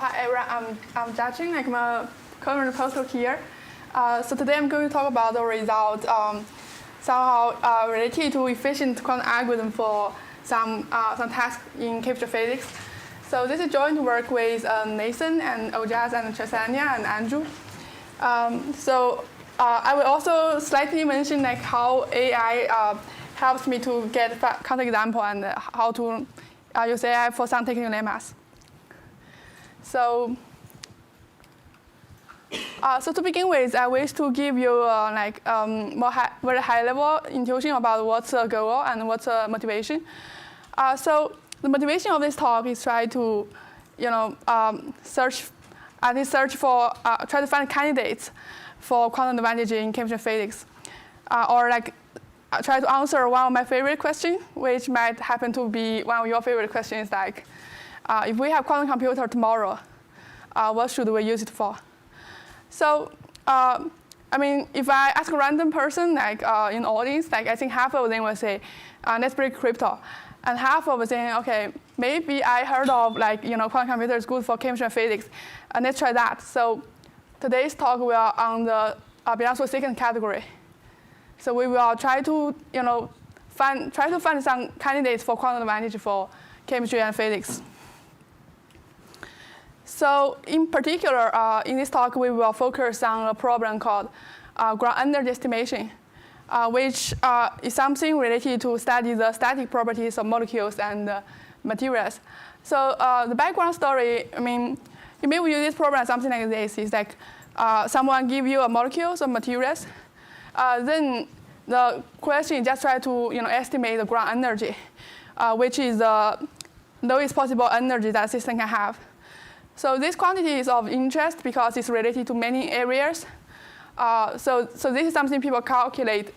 Hi everyone, I'm Jiaqing, I'm a current postdoc here. So today I'm going to talk about the result somehow related to efficient quantum algorithm for some tasks in chemistry physics. So this is joint work with Nathan and Ojas and Chasanya and Andrew. I will also slightly mention like how AI helps me to get counterexample and how to use AI for some technical lemmas. So to begin with, I wish to give you very high-level intuition about what's the goal and what's the motivation. So the motivation of this talk is try to, try to find candidates for quantum advantage in chemistry physics, or try to answer one of my favorite questions, which might happen to be one of your favorite questions, like, if we have quantum computer tomorrow, what should we use it for? So, if I ask a random person, in the audience, I think half of them will say, let's break crypto. And half of them saying, okay, maybe I heard of quantum computer is good for chemistry and physics, and let's try that. So today's talk will on the belongs to the second category. So we will try to, find some candidates for quantum advantage for chemistry and physics. So in particular, in this talk, we will focus on a problem called ground energy estimation, which is something related to study the static properties of molecules and materials. So the background story, you may use this problem something like this. It's like someone give you a molecules or materials, then the question is just try to estimate the ground energy, which is the lowest possible energy that a system can have. So this quantity is of interest because it's related to many areas. So this is something people calculate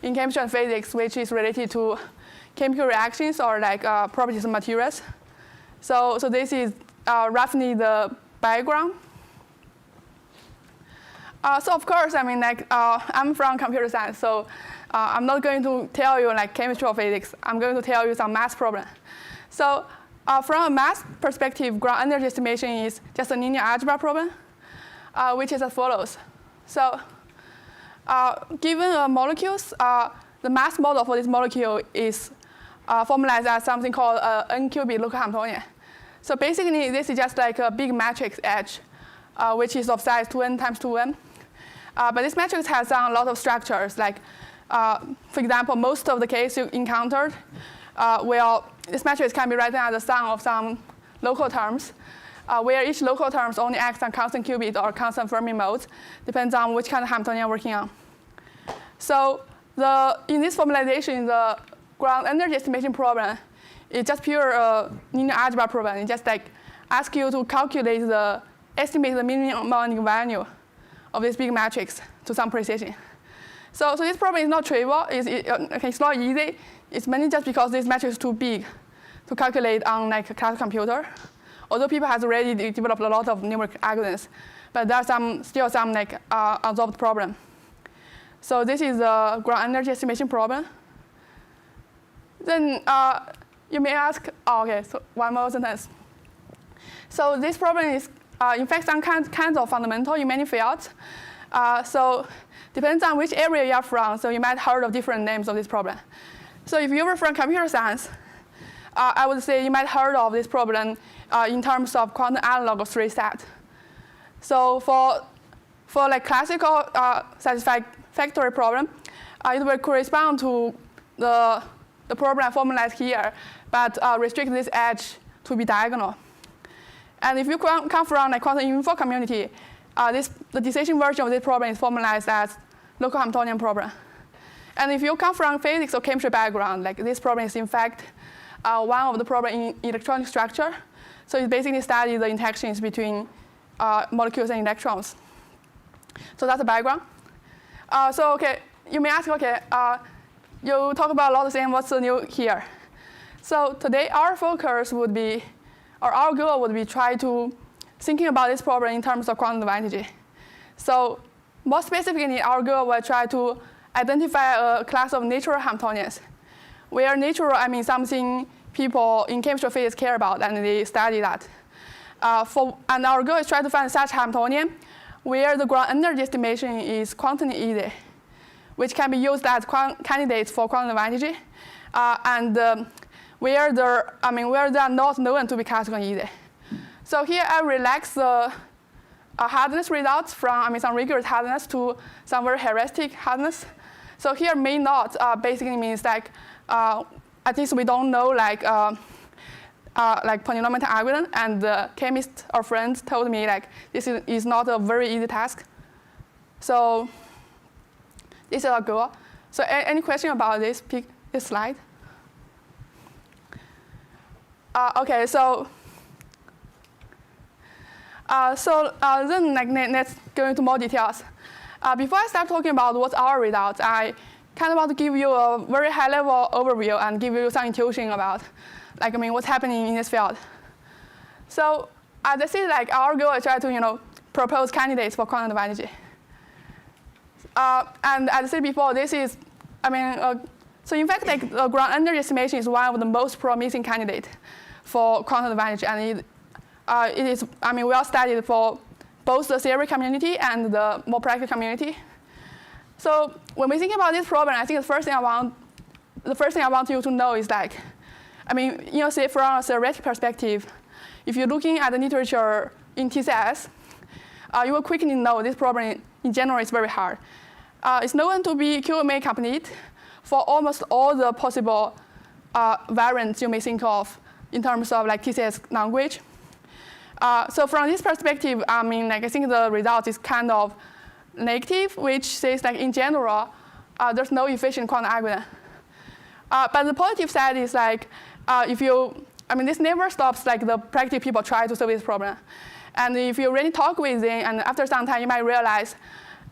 in chemistry and physics, which is related to chemical reactions or properties of materials. So this is roughly the background. So of course, I'm from computer science, so I'm not going to tell you chemistry or physics. I'm going to tell you some math problem. So from a math perspective, ground energy estimation is just a linear algebra problem, which is as follows. So given molecules, the mass model for this molecule is formalized as something called n-qubit local Hamiltonian. So basically, this is just like a big matrix H, which is of size 2n times 2n. But this matrix has a lot of structures. For example, most of the cases you encountered, this matrix can be written as the sum of some local terms, where each local terms only acts on constant qubit or constant Fermi modes, depends on which kind of Hamiltonian you're working on. So in this formalization, the ground energy estimation problem is just pure linear algebra problem. It just ask you to estimate the minimum value of this big matrix to some precision. So this problem is not trivial. It's not easy. It's mainly just because this matrix is too big to calculate on a classical computer. Although people have already developed a lot of numeric algorithms, but there are still some unsolved problem. So this is the ground energy estimation problem. Then you may ask, so one more sentence. So this problem is, in fact, some kinds of fundamental in many fields. So depends on which area you are from. So you might have heard of different names of this problem. So if you were from computer science, I would say you might have heard of this problem in terms of quantum analog of 3 set. So for classical satisfactory problem, it will correspond to the problem formalized here, but restrict this edge to be diagonal. And if you come from quantum info community, the decision version of this problem is formalized as local Hamiltonian problem. And if you come from physics or chemistry background, this problem is in fact one of the problems in electronic structure. So it basically studies the interactions between molecules and electrons. So that's the background. You may ask, you talk about a lot of things, what's new here? So today our focus would be, or our goal would be try to thinking about this problem in terms of quantum advantage. So more specifically, our goal will try to identify a class of natural Hamiltonians, where natural, something people in chemistry physics care about, and they study that. And our goal is try to find such Hamiltonian where the ground energy estimation is quantum easy, which can be used as candidates for quantum advantage, and where there are not known to be classical easy. So here I relax the hardness results from some rigorous hardness to some very heuristic hardness. So here may not basically means like at least we don't know like polynomial algorithm, and the chemist or friends told me like this is not a very easy task. So this is our goal. So any question about this? Pick this slide. Okay, so then let's go into more details. Before I start talking about what's our results, I kind of want to give you a very high-level overview and give you some intuition about, what's happening in this field. So as I said, our goal is try to, propose candidates for quantum advantage. And as I said before, this is, so in fact, the ground energy estimation is one of the most promising candidates for quantum advantage, and it is, well studied for both the theory community and the more practical community. So when we think about this problem, I think the first thing I want you to know is say from a theoretical perspective, if you're looking at the literature in TCS, you will quickly know this problem in general is very hard. It's known to be QMA-complete for almost all the possible variants you may think of in terms of TCS language. So from this perspective, I think the result is kind of negative, which says in general, there's no efficient quantum algorithm. But the positive side is this never stops the practical people try to solve this problem. And if you really talk with them, and after some time, you might realize,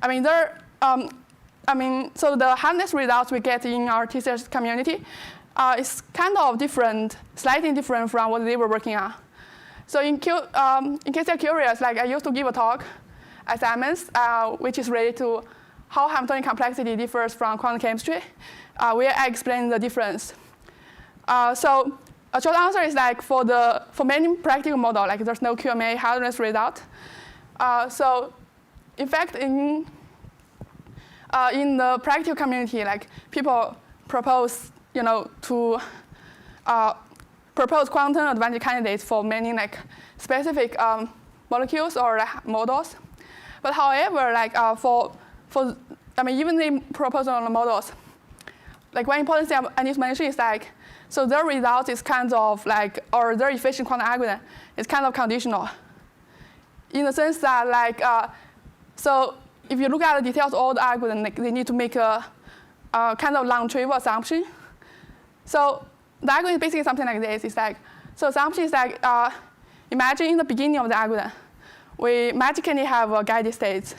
so the hardness results we get in our TCS community is kind of different, slightly different from what they were working on. So in case you're curious, I used to give a talk at Siemens, which is related to how Hamiltonian complexity differs from quantum chemistry, where I explain the difference. So a short answer is for many practical models, there's no QMA hardness result. So in fact, in the practical community, people propose, to propose quantum advantage candidates for many specific molecules or models. But however, even the proposal on the models, one important thing I need to mention is so their result is kind of or their efficient quantum algorithm is kind of conditional, in the sense that so if you look at the details of all the algorithm, they need to make a kind of non-trivial assumption. So the algorithm is basically something like this. It's so assumption is imagine in the beginning of the algorithm, we magically have a guided state,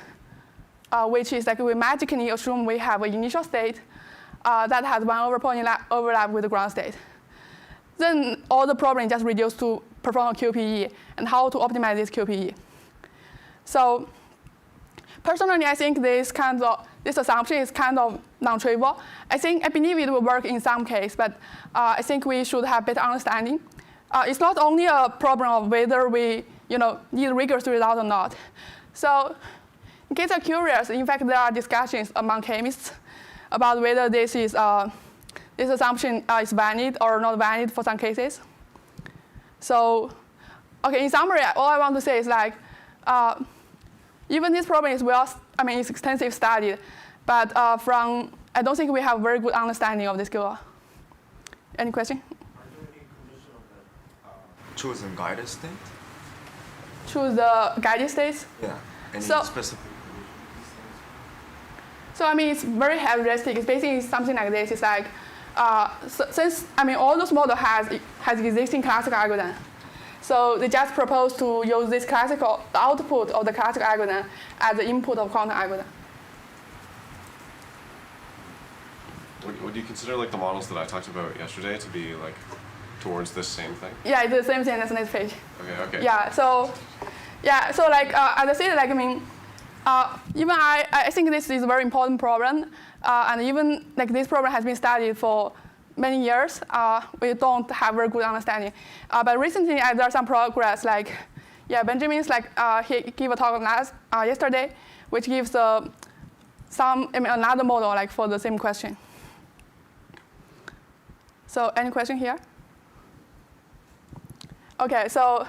which is we magically assume we have an initial state that has 1/point overlap with the ground state. Then all the problem just reduced to perform a QPE and how to optimize this QPE. So personally, I think this assumption is kind of non-trivial. I believe it will work in some case, but I think we should have better understanding. It's not only a problem of whether we need rigorous result or not. So in case you're curious, in fact, there are discussions among chemists about whether this assumption is valid or not valid for some cases. So, okay, in summary, all I want to say is even this problem is it's extensive studied, but I don't think we have very good understanding of this goal. Any question? Are there any conditions that choose a guided state? Choose the guided states? Yeah. Any specific? So it's very heuristic. It's basically something like this. It's since all those models has existing classical algorithm, so they just propose to use this the output of the classical algorithm as the input of quantum algorithm. Would you consider the models that I talked about yesterday to be towards this same thing? Yeah, it's the same thing as the next page. Okay. Yeah. So as I said, even I think this is a very important problem, and even this problem has been studied for many years. We don't have very good understanding, but recently there are some progress. Yeah, Benjamin's like he gave a talk yesterday, which gives another model like for the same question. So any question here? Okay, so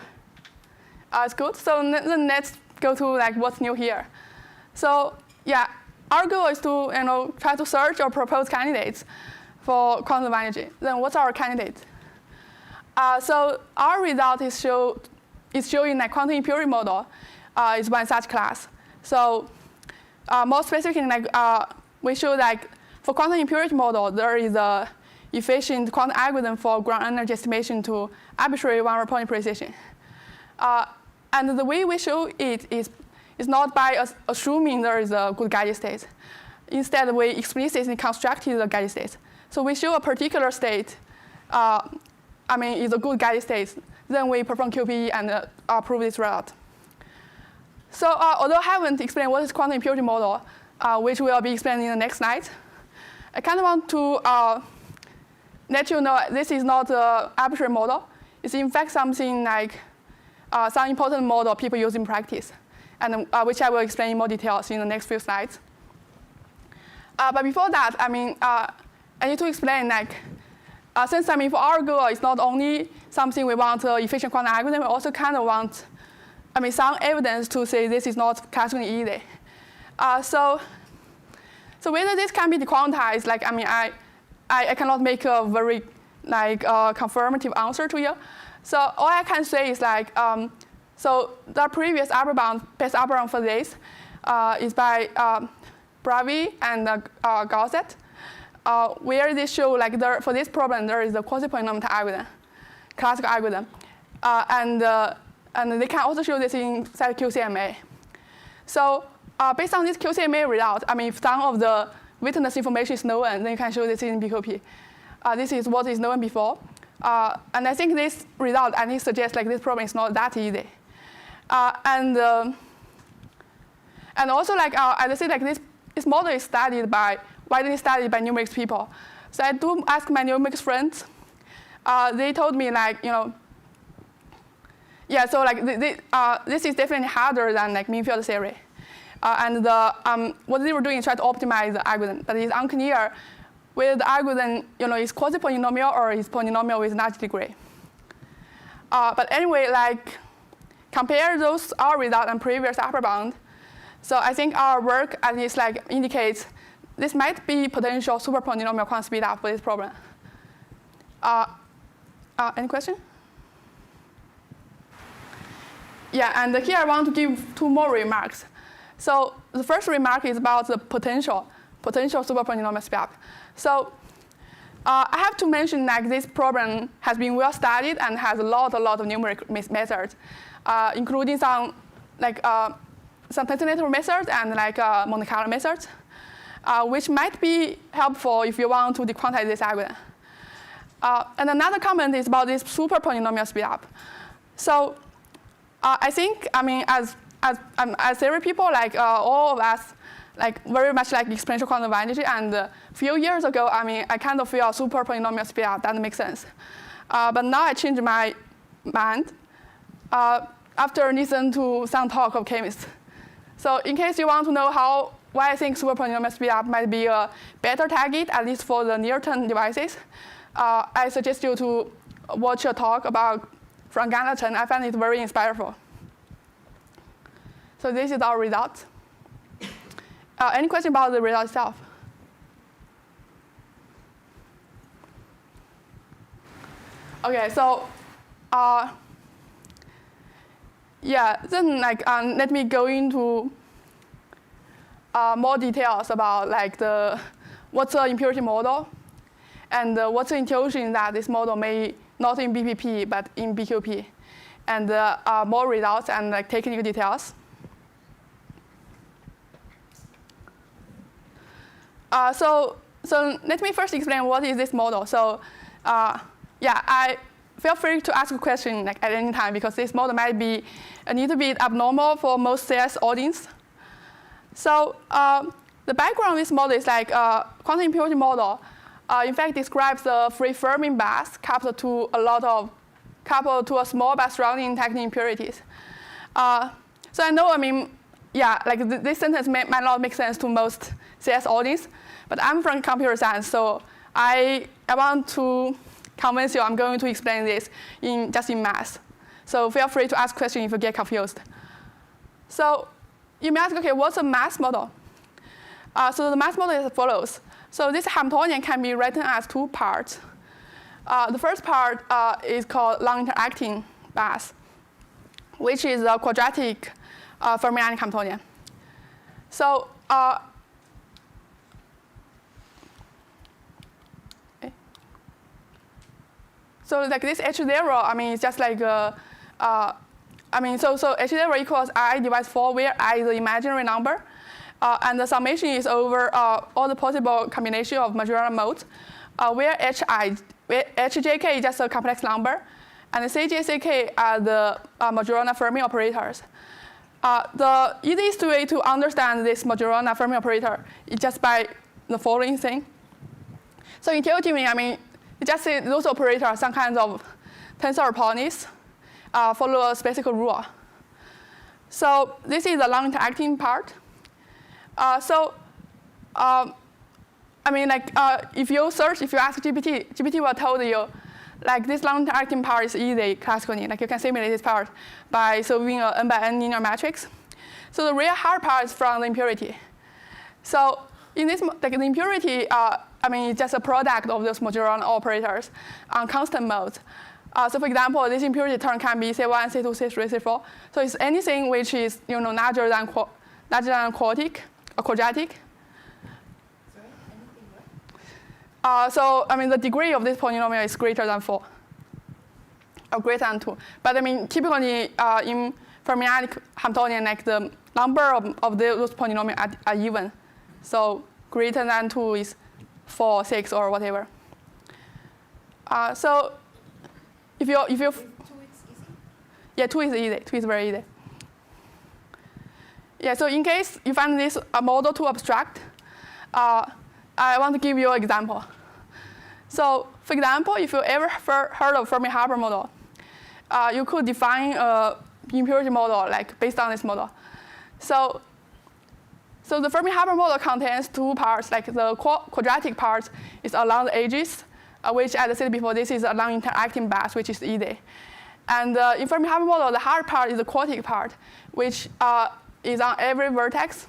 it's good. So then let's go to like what's new here. So yeah, our goal is to try to search or propose candidates for quantum energy. Then what's our candidate? So our result is showing like quantum impurity model is one such class. So more specifically, like we show like for quantum impurity model, there is a efficient quantum algorithm for ground energy estimation to arbitrary one-over point precision. And the way we show it is not by assuming there is a good Gauge state. Instead, we explicitly constructed the Gauge state. So we show a particular state, is a good Gauge state. Then we perform QPE and prove this result. So although I haven't explained what is quantum impurity model, which will be explained in the next slide, I kind of want to let you know this is not an arbitrary model. It's in fact something like some important model people use in practice, and which I will explain in more details in the next few slides. But before that, I need to explain like, since for our goal, it's not only something we want efficient quantum algorithm, we also kind of want some evidence to say this is not classically easy. So whether this can be dequantized, like I cannot make a very confirmative answer to you. So all I can say is like, so the previous upper bound, best upper bound for this is by Bravyi&Gosset, where they show like for this problem there is a quasi-polynomial-time algorithm, classical algorithm, and they can also show this inside QCMA. So based on this QCMA result, if some of the witness information is known, then you can show this in BQP. This is what is known before. And I think this result at least suggests like this problem is not that easy. And also like as I said, like this model is widely studied by numerics people. So I do ask my numerics friends. They told me like yeah, so like this is definitely harder than like mean field theory. And what they were doing is try to optimize the algorithm, but it's unclear whether the algorithm is quasi-polynomial or is polynomial with large degree. But anyway, like compare our result and previous upper bound. So I think our work at least like indicates this might be potential super polynomial quantum speed up for this problem. Any question? Yeah, and here I want to give two more remarks. So the first remark is about the potential super polynomial speed up. So I have to mention like this problem has been well studied and has a lot of numeric methods, including some tensor methods and like Monte Carlo methods, which might be helpful if you want to dequantize this algorithm. And another comment is about this super polynomial speed up. So I think as theory people, like all of us, like very much like exponential quantum energy, and a few years ago, I kind of feel super polynomial speed up. That makes sense. But now I changed my mind after listening to some talk of chemists. So in case you want to know why I think super polynomial speed up might be a better target, at least for the near-term devices, I suggest you to watch a talk from Chen. I find it very inspiring. So this is our result. Any question about the result itself? Okay, so yeah, then like let me go into more details about like what's the impurity model, and what's the intuition that this model may not in BPP but in BQP, and more results and like technical details. So let me first explain what is this model. So yeah, I feel free to ask a question like at any time, because this model might be a little bit abnormal for most CS audience. So the background of this model is like quantum impurity model. In fact, describes the free Fermi mass coupled to a small but surrounding technical impurities. So I know, I mean, yeah, like this sentence might not make sense to most CS audience, but I'm from computer science, so I want to convince you I'm going to explain this just in math. So feel free to ask questions if you get confused. So you may ask, okay, what's a math model? So the math model is as follows. So this Hamiltonian can be written as two parts. The first part is called non-interacting mass, which is a quadratic fermionic Hamiltonian. So so like this H0, I mean, it's just like so H0 equals I divided 4, where I is the imaginary number, and the summation is over all the possible combination of Majorana modes, where Hjk is just a complex number, and the Cj, Ck are the Majorana Fermi operators. The easiest way to understand this Majorana Fermi operator is just by the following thing. So intuitively, I mean, you just say those operators are some kinds of tensor ponies, follow a specific rule. So this is the non-interacting part. I mean, like, if you ask GPT, GPT will tell you, like, this non-interacting part is easy classically. Like, you can simulate this part by solving a n by n linear matrix. So the real hard part is from the impurity. So in this, like, the impurity, I mean, it's just a product of those Majorana operators on constant modes. So for example, this impurity term can be C1, C2, C3, C4. So it's anything which is, you know, larger than quadratic. So I mean, the degree of this polynomial is greater than 4, or greater than 2. But I mean, typically in fermionic Hamiltonian, like the number of those polynomials are even. So greater than 2 is 4, 6, or whatever. So if you 2 is easy. Yeah, 2 is easy. 2 is very easy. Yeah. So in case you find this model too abstract, I want to give you an example. So for example, if you ever heard of Fermi-Haber model, you could define an impurity model like based on this model. So the Fermi-Haber model contains two parts. Like the quadratic part is along the edges, which, as I said before, this is a non-interacting bus, which is easy. And in Fermi-Haber model, the hard part is the quartic part, which is on every vertex.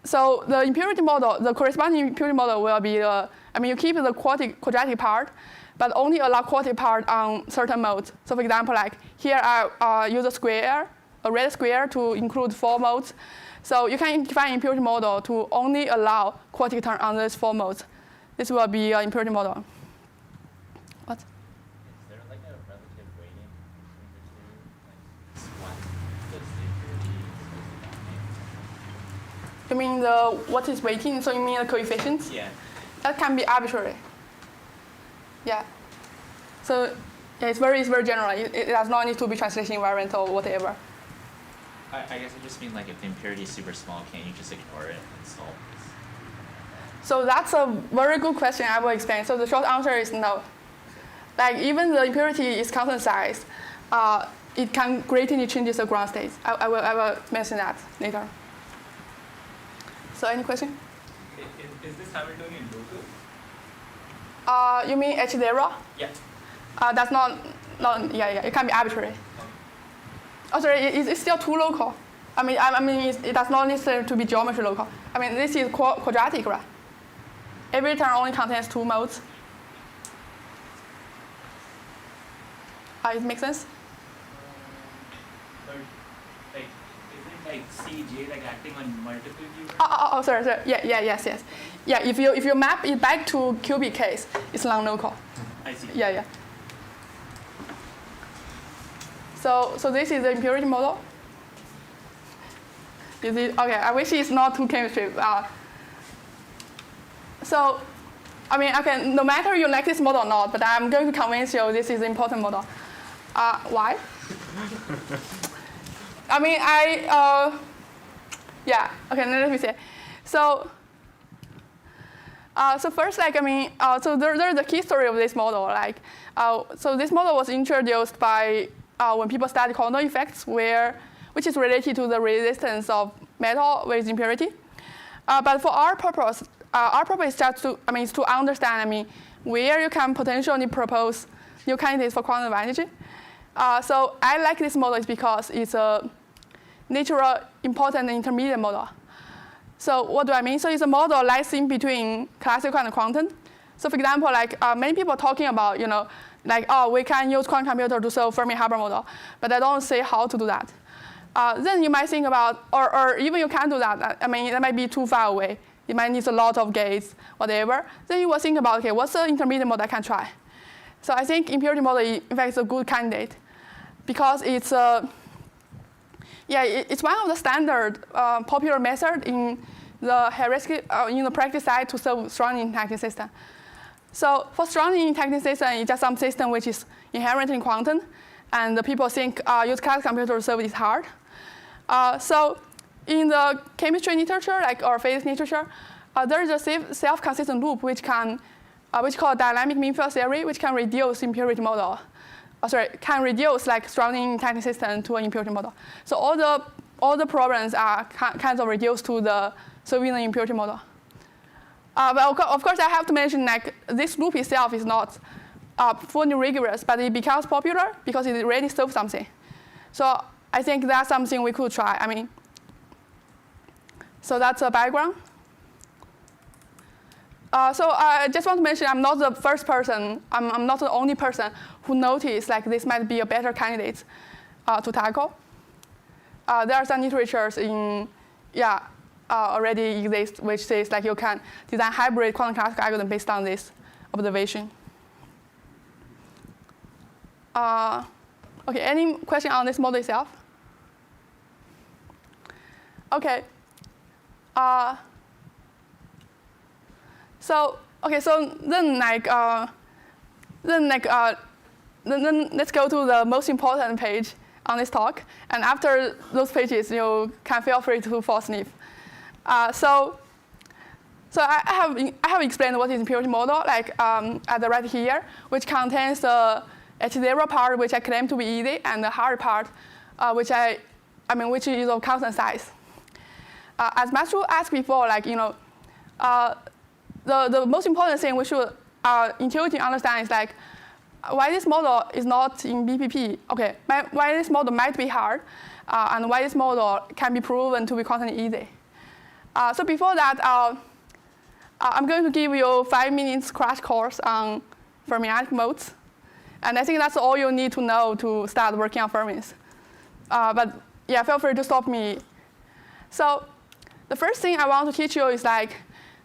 So the impurity model, the corresponding impurity model will be I mean, you keep the quadratic part, but only allow quartic part on certain modes. So for example, like here I use a red square to include 4 modes. So you can define impurity model to only allow quartic term on these 4 modes. This will be an impurity model. What? Is there like a relative weighting between the two? Like what does the impurity supposed to You mean what is weighting? So you mean the coefficients? Yeah. That can be arbitrary. Yeah. So yeah, it's very general. It does not need to be translation invariant or whatever. I guess I just mean like if the impurity is super small, can't you just ignore it and solve this? So that's a very good question. I will explain. So the short answer is no. Like even the impurity is constant size, it can greatly change the ground state. I will mention that later. So any question? Is this Hamiltonian local? You mean H0? Yeah. That's not yeah. It can be arbitrary. Oh, sorry, it's still too local. I mean, it does not necessarily to be geometry local. I mean, this is quadratic, right? Every term only contains 2 modes. It makes sense? But like, isn't like Cj like acting on multiple views? Oh, sorry. Yeah, yes. Yeah, if you map it back to cubic case, it's non-local. I see. Yeah. So this is the impurity model. Okay, I wish it's not too chemistry. So, I mean, okay, no matter you like this model or not, but I'm going to convince you this is an important model. Why? I mean, yeah, okay, let me say. So first, like, I mean, so there's the history of this model. Like, so this model was introduced by when people study quantum effects, which is related to the resistance of metal with impurity. But for our purpose is just to, is to understand, where you can potentially propose new candidates for quantum advantage. So I like this model is because it's a natural important intermediate model. So what do I mean? So it's a model lies in between classical and quantum. So for example, many people are talking about, we can use quantum computer to solve Fermi-Haber model, but I don't say how to do that. Then you might think about, or even you can do that. That might be too far away. It might need a lot of gates, whatever. Then you will think about, okay, what's the intermediate model I can try? So I think impurity model, in fact, is a good candidate because it's it's one of the standard popular method in the heuristic, in the practice side to solve strong interacting system. So for strong interacting system, it's just some system which is inherent in quantum, and the people think use classical computer to solve it is hard. So in the chemistry literature, or physics literature, there is a self-consistent loop which called dynamic mean field theory, which can reduce impurity model. Can reduce strong interacting system to an impurity model. So all the problems are kind of reduced to the solving the impurity model. But of course, I have to mention this loop itself is not fully rigorous, but it becomes popular because it really solves something. So I think that's something we could try. So that's a background. So I just want to mention I'm not the first person, I'm not the only person who noticed this might be a better candidate to tackle. There are some literatures already exist which says you can design hybrid quantum classical algorithm based on this observation. Okay, any question on this model itself? Okay. So then let's go to the most important page on this talk. And after those pages, you can feel free to fall asleep. So I have explained what is impurity model, at the right here, which contains the H0 part, which I claim to be easy, and the hard part, which is of constant size. As Matthew asked before, the most important thing we should intuitively understand is why this model is not in BQP. Okay, why this model might be hard, and why this model can be proven to be quantum easy. So before that, I'm going to give you 5 minutes crash course on fermionic modes. And I think that's all you need to know to start working on fermis. But yeah, feel free to stop me. So the first thing I want to teach you is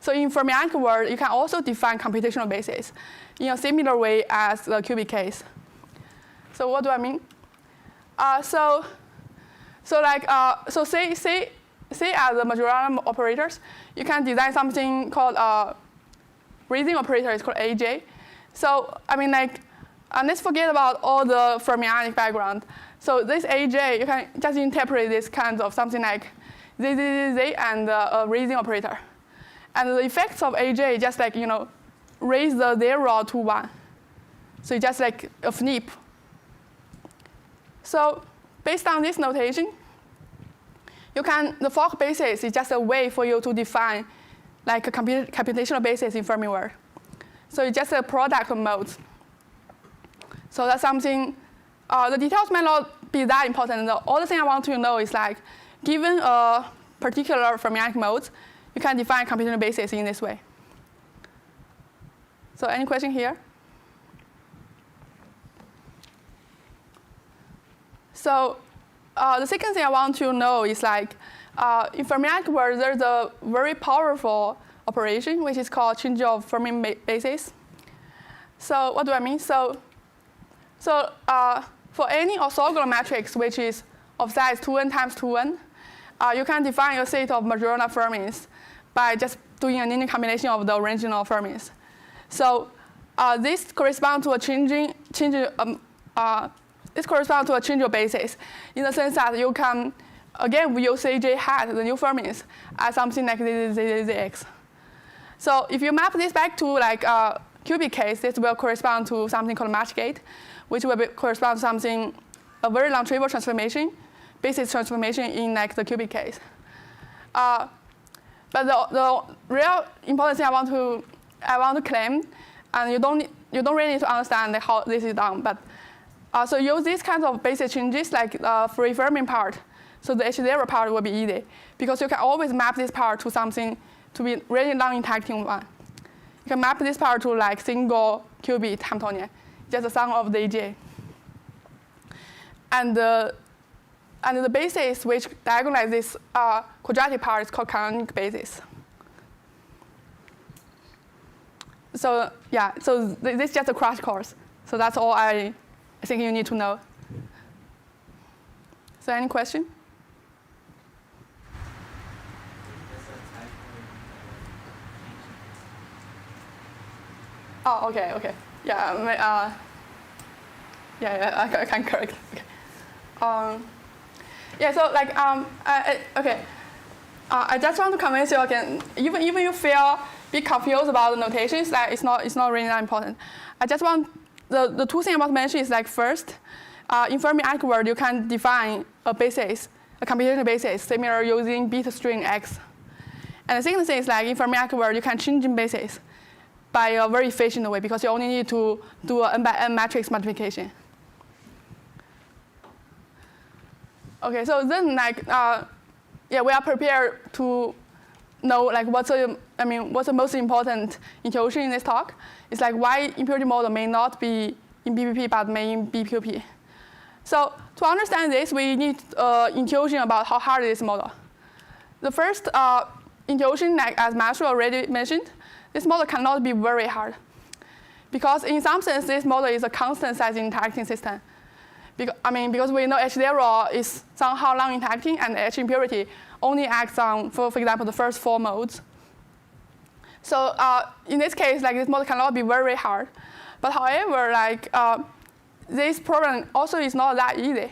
so in fermionic world, you can also define computational basis in a similar way as the cubic case. So what do I mean? So say as the Majorana operators, you can design something called raising operator is called AJ. So let's forget about all the fermionic background. So this AJ, you can just interpret this kind of something like Z and a raising operator. And the effects of AJ just raise the 0 to 1. So it's just a flip. So based on this notation, the Fock basis is just a way for you to define a computational basis in Fermi world. So it's just a product of modes. So that's something, the details might not be that important. The only thing I want you to know is given a particular fermionic mode, you can define computational basis in this way. So any question here? So the second thing I want you to know is in fermionic world, there's a very powerful operation which is called change of Fermi basis. So what do I mean? So for any orthogonal matrix which is of size 2n times 2n, you can define a set of Majorana fermis by just doing a linear combination of the original fermis. So this corresponds to a this corresponds to a changeable basis in the sense that you can, again, we use AJ hat, the new fermis, as something like ZZX. So if you map this back to cubic case, this will correspond to something called match gate, which will correspond to something a very long trivial transformation, basis transformation in like the cubic case. But the real important thing I want to claim, and you don't really need to understand like, how this is done, but so use these kinds of basis changes like the free Fermi part. So the H0 part will be easy because you can always map this part to something to be really non-interacting one. You can map this part to like single qubit Hamiltonian, just the sum of the EJ. And the basis which diagonalize this quadratic part is called canonic basis. So yeah, so this is just a crash course. So that's all I think you need to know. So any question? Oh, okay. Yeah, I can correct. Okay. Yeah, so like, okay. I just want to convince you again. Even you feel a bit confused about the notations, like it's not really that important. I just want the two things I want to mention is like first, in Fermi-Eck world you can define a basis, a computational basis, similar using bit string X. And the second thing is like in Fermi-Eck world you can change in basis by a very efficient way because you only need to do an n by n matrix multiplication. Okay, so then like, yeah, we are prepared to know like what's the most important intuition in this talk. It's like why impurity model may not be in BQP but may in BQP. So to understand this, we need intuition about how hard is this model. The first intuition, like as Mashu already mentioned, this model cannot be very hard. Because in some sense, this model is a constant size interacting system. Because we know H0 is somehow non-interacting and H impurity only acts on, for example, the first 4 modes. So in this case, like this model cannot be very hard. But however, like this problem also is not that easy.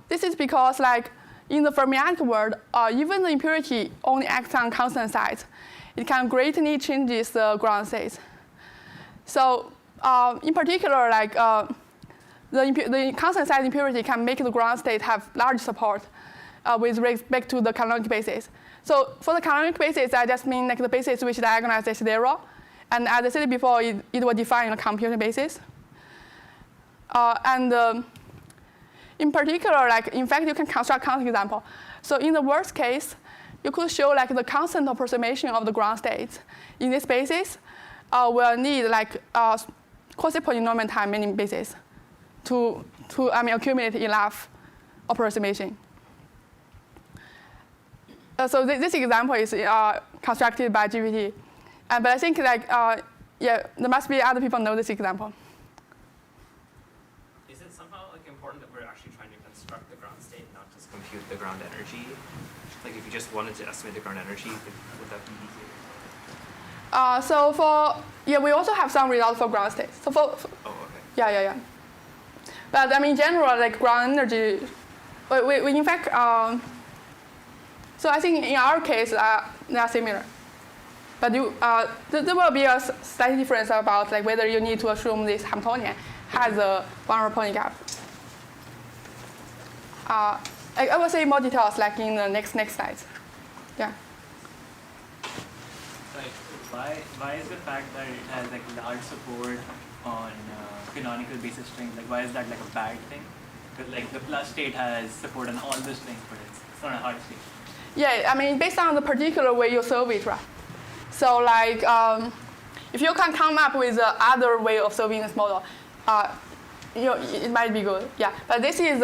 This is because like in the Fermi-Eck world, even the impurity only acts on constant size. It can greatly changes the ground state. So in particular, like the constant size impurity can make the ground state have large support with respect to the canonic basis. So for the canonic basis, I just mean like the basis which diagonalize H0. And as I said before, it will define a computation basis. In particular, like in fact, you can construct counter example. So in the worst case, you could show like the constant approximation of the ground states in this basis will need like quasi-polynomial-time many bases to accumulate enough approximation. So this example is constructed by GPT, but I think like yeah, there must be other people know this example. Is it somehow like important that we're actually trying to construct the ground state, not just compute the ground energy? Like if you just wanted to estimate the ground energy, would that be easier? So we also have some results for ground states. So oh, okay. Yeah. But in general, like ground energy, we in fact, so I think in our case, they are similar. But there will be a slight difference about like whether you need to assume this Hamiltonian has a one point gap. I will say more details like in the next slides. Yeah. Why is the fact that it has like large support on canonical basis strings, like why is that like a bad thing? Because like the plus state has support on all the strings, but it's not a hard state. Yeah, based on the particular way you solve it, right? So like, if you can come up with other way of solving this model, it might be good. Yeah, but this is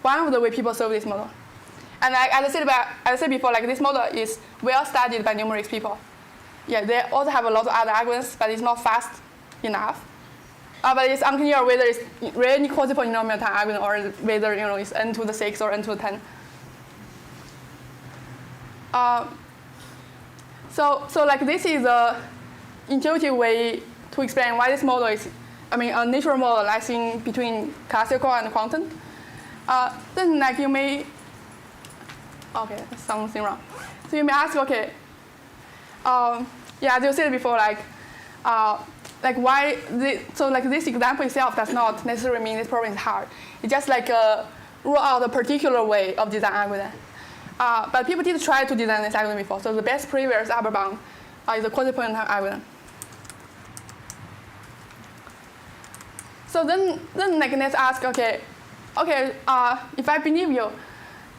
one of the way people solve this model. And like, as I said before, like this model is well studied by numerous people. Yeah, they also have a lot of other arguments, but it's not fast enough. But it's unclear whether it's really quasi-polynomial-time argument or whether it's n to the 6 or n to the 10. So like this is a intuitive way to explain why this model is, a natural model lies between classical and quantum. Then like you may, okay, something wrong. So you may ask, okay, yeah, as you said before, like like why so like this example itself does not necessarily mean this problem is hard. It's just like rule out a particular way of design algorithm. But people did try to design this algorithm before. So the best previous upper bound is the quasi-polynomial-time algorithm. So then like let's ask, okay, if I believe you,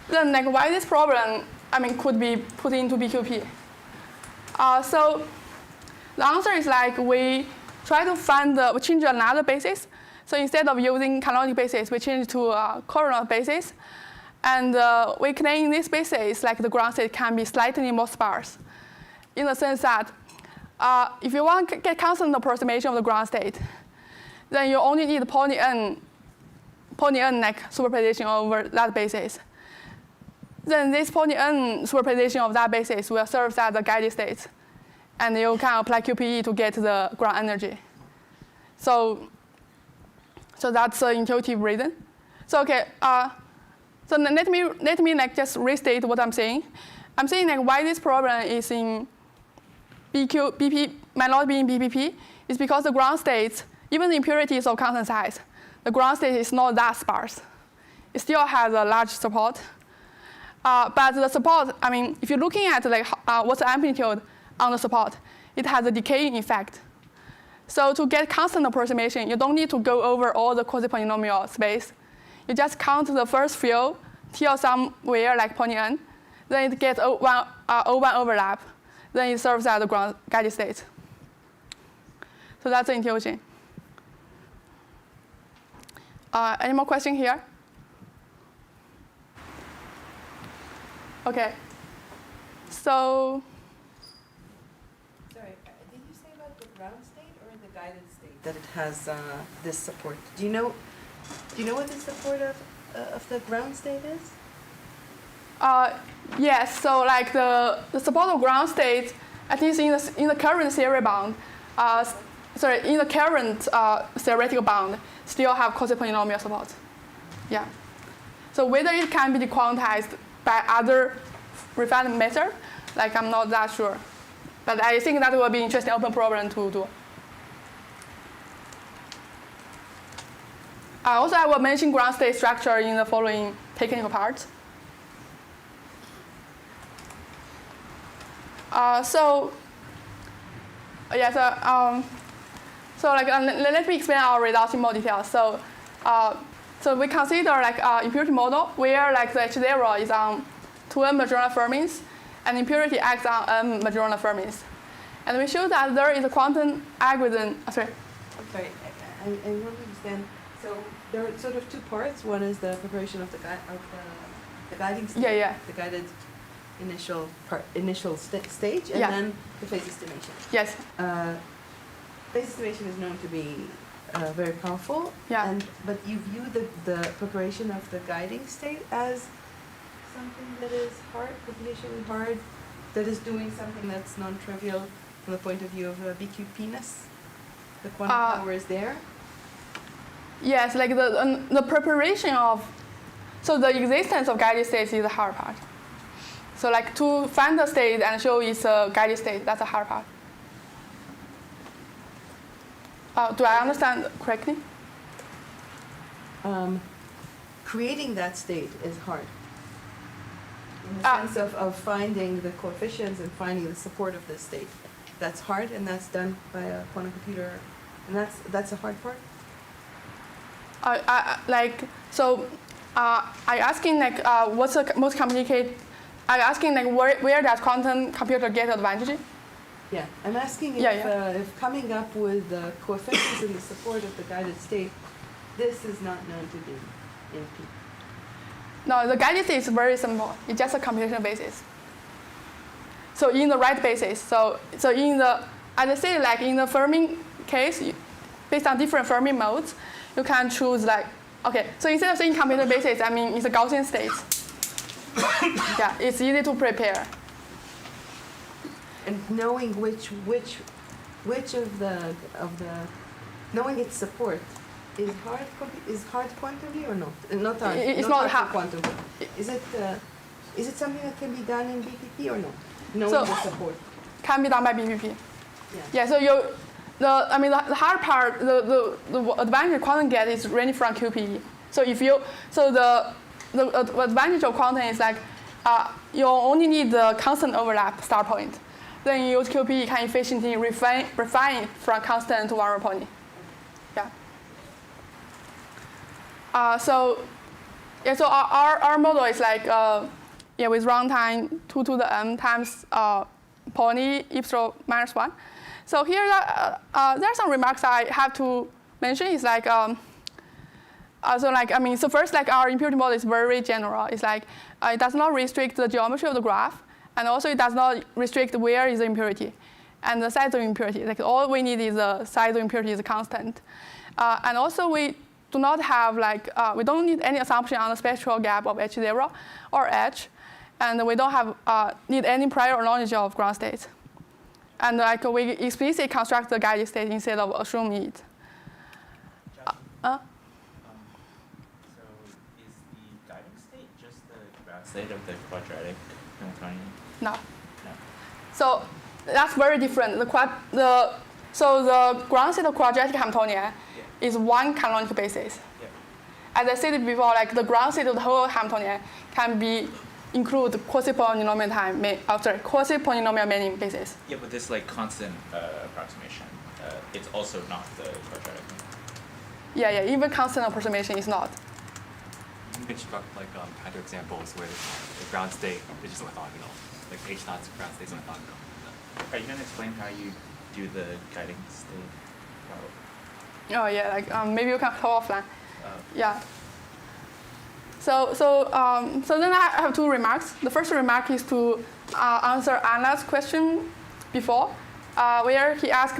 then like why this problem, could be put into BQP? So the answer is like we try to we change another basis. So instead of using canonical basis, we change to coordinate basis. And we claim this basis, like the ground state, can be slightly more sparse, in the sense that if you want to get constant approximation of the ground state, then you only need pony n like superposition over that basis. Then this pony n superposition of that basis will serve as the guided state, and you can apply QPE to get the ground energy. So that's the intuitive reason. So okay, so let me like just restate what I'm saying. I'm saying like why this problem is in BP might not be in BPP is because the ground states, even the impurities of constant size, the ground state is not that sparse. It still has a large support. But the support, if you're looking at like what's the amplitude on the support, it has a decaying effect. So to get constant approximation, you don't need to go over all the quasi-polynomial space. You just count the first few till somewhere like pony n, then it gets O1 overlap. Then it serves as the ground guided state. So that's the intuition. Any more questions here? Okay. So. Sorry, did you say about the ground state or the guided state that it has this support? Do you know what the support of the ground state is? Yes. So like the support of ground state, at least in the current theory bound, in the current theoretical bound, still have quasi-polynomial support. Yeah. So whether it can be dequantized by other refined method, like I'm not that sure. But I think that will be interesting open problem to do. Also, I will mention ground state structure in the following technical parts. So let me explain our results in more detail. So we consider like impurity model where like the H0 is on 2n majorana fermis, and impurity acts on n majorana fermis. And we show that there is a quantum algorithm. I'm sorry, I want to understand. So there are sort of two parts. One is the preparation of the guiding state, the guided initial stage, and then the phase estimation. Yes. Phase estimation is known to be very powerful. Yeah. But you view the preparation of the guiding state as something that is hard, computationally hard, that is doing something that's non-trivial from the point of view of BQP-ness. The quantum power is there. Yes, like the preparation of, so the existence of guided states is the hard part. So like to find the state and show it's a guided state, that's the hard part. Do I understand correctly? Creating that state is hard. In the sense of finding the coefficients and finding the support of this state. That's hard, and that's done by a quantum computer, and that's a hard part. I asking like what's the most complicated? I asking like where does quantum computer get advantage? Yeah, I'm asking if coming up with the coefficients and the support of the guided state, this is not known to be in P. No, the guided state is very simple. It's just a computational basis. So in the right basis, so in the, as I say, like in the Fermi case, based on different Fermi modes, you can choose like, okay, so instead of saying computational basis, it's a Gaussian state. Yeah, it's easy to prepare. And knowing which of the knowing its support is hard quantumly or not? Not hard. It's not hard quantum. Is it something that can be done in BPP or not? Knowing the support can be done by BQP. Yeah. Yeah. So the hard part, the advantage of quantum gate is ranging from QPE. So the advantage of quantum is like you only need the constant overlap start point. Then you use QPE, you can efficiently refine it from constant to one pony. Yeah. So our model is like with runtime 2 to the m times pony epsilon minus 1. So here there are some remarks I have to mention. Is like so first, like, our impurity model is very general. It's like it does not restrict the geometry of the graph, and also it does not restrict where is the impurity and the size of impurity. Like, all we need is the size of impurity is a constant, and also we do not have we don't need any assumption on the spectral gap of H0 or H, and we don't have need any prior knowledge of ground state, and we explicitly construct the guided state instead of assuming it. So is the guiding state just the ground state of the quadratic Hamiltonian? No. No. So that's very different. So the ground state of quadratic Hamiltonian is one canonical basis. Yeah. As I said before, like, the ground state of the whole Hamiltonian can include quasi-polynomial-time, quasi-polynomial many basis. Yeah, but this like constant approximation, it's also not the quadratic. Yeah, even constant approximation is not. You can construct like kind of examples where the ground state is just orthogonal, like H dot's ground state is orthogonal. Are you gonna explain how you do the guiding state? Oh yeah, like maybe you can call offline. Yeah. So then I have two remarks. The first remark is to answer Anna's question before, where he asked,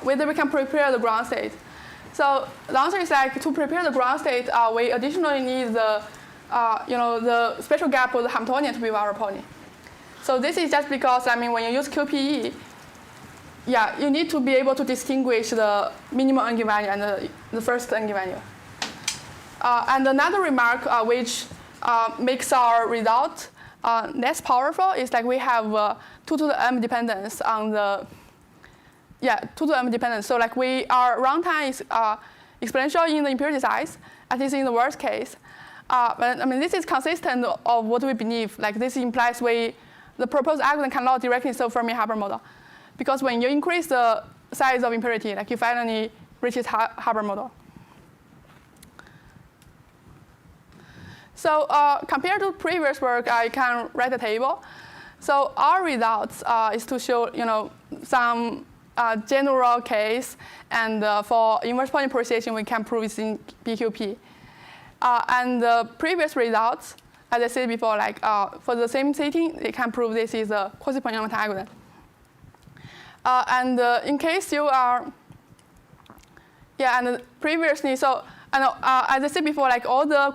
whether we can prepare the ground state. So the answer is like, to prepare the ground state, we additionally need the spectral gap of the Hamiltonian to be one pony. So this is just because when you use QPE, you need to be able to distinguish the minimum eigenvalue and the first eigenvalue. And another remark which makes our result less powerful is like we have 2 to the m dependence on the 2 to the m dependence. So like our runtime is exponential in the impurity size, at least in the worst case. But this is consistent of what we believe. Like, this implies the proposed algorithm cannot directly solve Fermi-Haber model, because when you increase the size of impurity, like, you finally reach its Haber model. So compared to previous work, I can write a table. So our results is to show some general case, and for inverse point polarization, we can prove it's in BQP. And the previous results, as I said before, like for the same setting, they can prove this is a quasi-polynomial-time algorithm. And in case you are, and previously, so as I said before, like, all the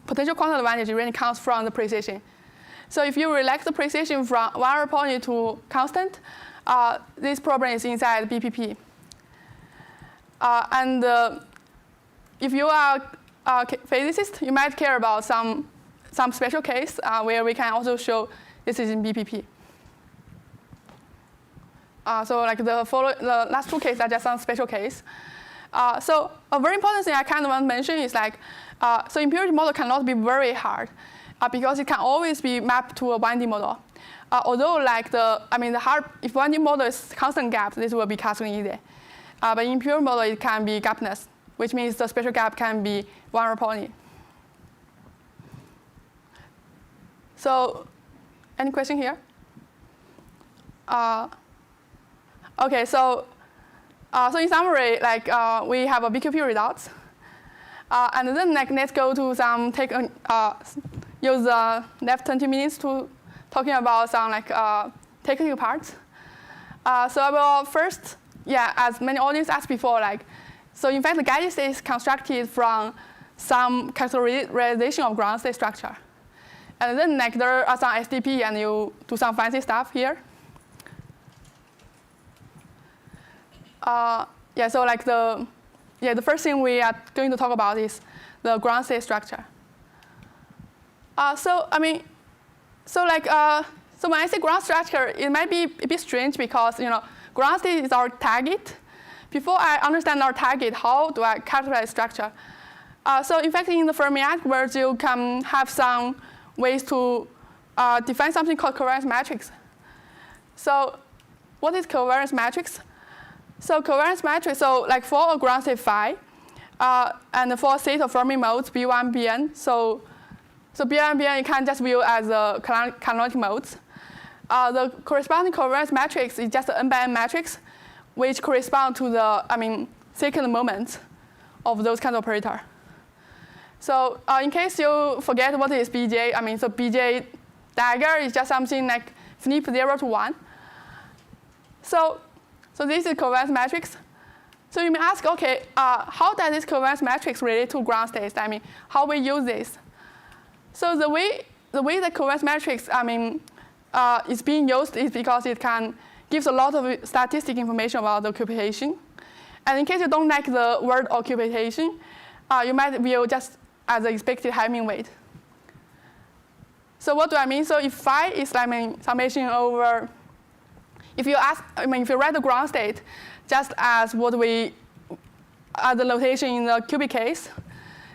potential quantum advantage really comes from the precision. So if you relax the precision from one pony to constant, this problem is inside BPP. And if you are a physicist, you might care about some special case where we can also show this is in BPP. So like the last two cases are just some special case. So a very important thing I kind of want to mention is like, so impurity model cannot be very hard because it can always be mapped to a 1D model. Although like if 1D model is constant gap, this will be classically easy. But in impurity model, it can be gapless, which means the spatial gap can be one pony. So, any question here? Okay, so in summary, like we have a BQP results, and then like let's go to some use the left 20 minutes to talking about some like technical parts. So I will first, as many audience asked before, like, so in fact the guided state is constructed from some characterization of ground state structure, and then like there are some SDP, and you do some fancy stuff here. So like the first thing we are going to talk about is the ground state structure. So when I say ground structure, it might be a bit strange because ground state is our target. Before I understand our target, how do I characterize structure? So in fact, in the Fermi algebra, you can have some ways to define something called covariance matrix. So what is covariance matrix? So covariance matrix, so like for a ground state phi, and for a state of Fermi modes, B1, Bn, so B1 and Bn you can just view as canonical modes. The corresponding covariance matrix is just an n by n matrix, which corresponds to the second moment of those kind of operator. So in case you forget what is Bj, so Bj dagger is just something like flip 0 to 1. So this is covariance matrix. So you may ask, okay, how does this covariance matrix relate to ground states? How we use this? So the way the covariance matrix is being used is because it gives a lot of statistic information about the occupation. And in case you don't like the word occupation, you might view just as the expected Hamming weight. So what do I mean? So if phi is summation over, if you write the ground state just as what the notation in the cubic case,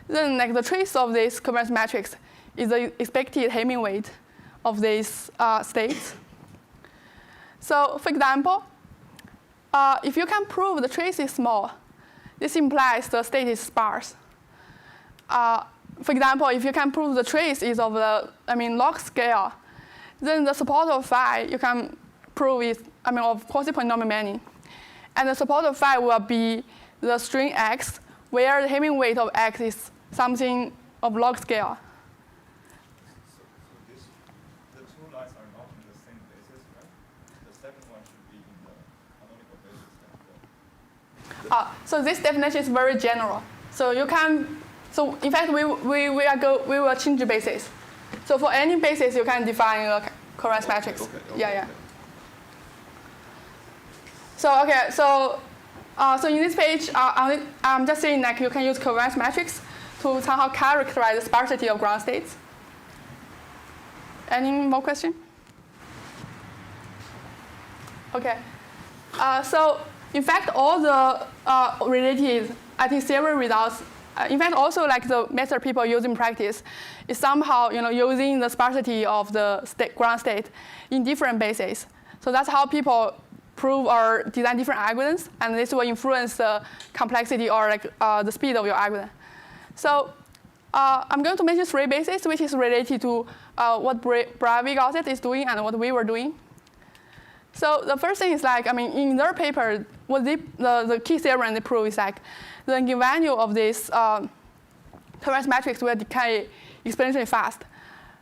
then the trace of this covariance matrix is the expected Hamming weight of these states. So for example, if you can prove the trace is small, this implies the state is sparse. For example, if you can prove the trace is of the log scale, then the support of phi you can prove is of quasi-polynomial many. And the support of phi will be the string x, where the Hamming weight of x is something of log scale. The two lines are not in the same basis, right? The second one should be in the canonical basis. So this definition is very general. So you can, in fact we will change the basis. So for any basis you can define a covariance matrix. Okay. Yeah. So in this page, I'm just saying you can use covariance matrix to somehow characterize the sparsity of ground states. Any more question? Okay. So in fact, all the related theory results, in fact, also the method people use in practice, is somehow using the sparsity of the ground state in different bases. So that's how people prove or design different algorithms, and this will influence the complexity or the speed of your algorithm. So I'm going to mention 3 bases, which is related to what Bravyi&Gosset is doing and what we were doing. So the first thing is in their paper, what the key theorem they prove is the eigenvalue of this covariance matrix will decay exponentially fast.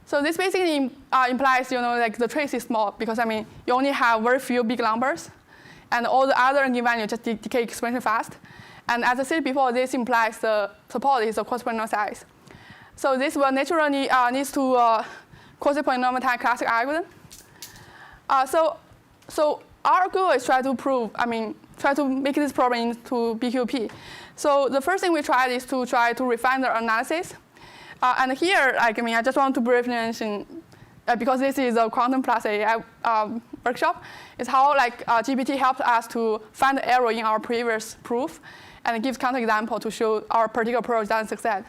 So this basically implies the trace is small because you only have very few big numbers, and all the other eigenvalues just decay exponentially fast. And as I said before, this implies the support is a quasi-polynomial size. So this will naturally needs to quasi-polynomial-time classic algorithm. So our goal is try to make this problem into BQP. So the first thing we tried is to try to refine the analysis. And here, I just want to briefly mention, because this is a quantum plus AI workshop, is how GPT helped us to find the error in our previous proof, and it gives counterexample to show our particular approach doesn't succeed.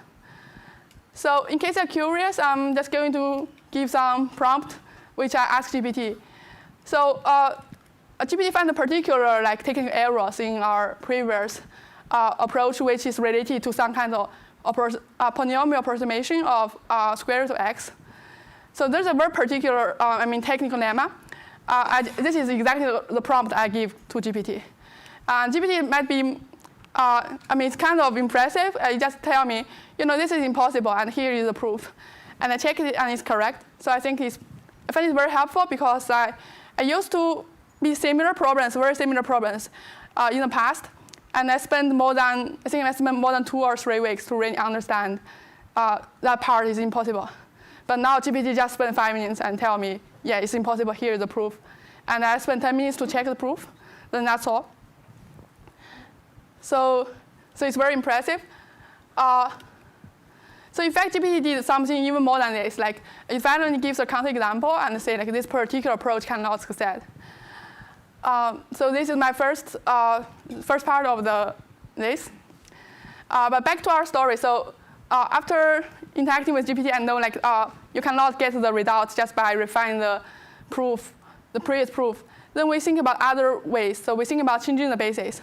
So in case you're curious, I'm just going to give some prompt, which I asked GPT. So GPT found a particular technical errors in our previous approach, which is related to some kind of polynomial approximation of square root of x. So there's a very particular technical lemma. This is exactly the prompt I give to GPT. GPT might be, it's kind of impressive. It just tell me, this is impossible, and here is the proof. And I check it, and it's correct. So I find it's very helpful because I used to be very similar problems in the past. And I spent more than 2 or 3 weeks to really understand that part is impossible. But now GPT just spent 5 minutes and tell me, yeah, it's impossible, here is the proof. And I spent 10 minutes to check the proof, then that's all. So it's very impressive. So in fact, GPT did something even more than this. It finally gives a counterexample and say this particular approach cannot succeed. So this is my first part of this. But back to our story. So after interacting with GPT, I know you cannot get the results just by refining the proof, the previous proof. Then we think about other ways. So we think about changing the basis.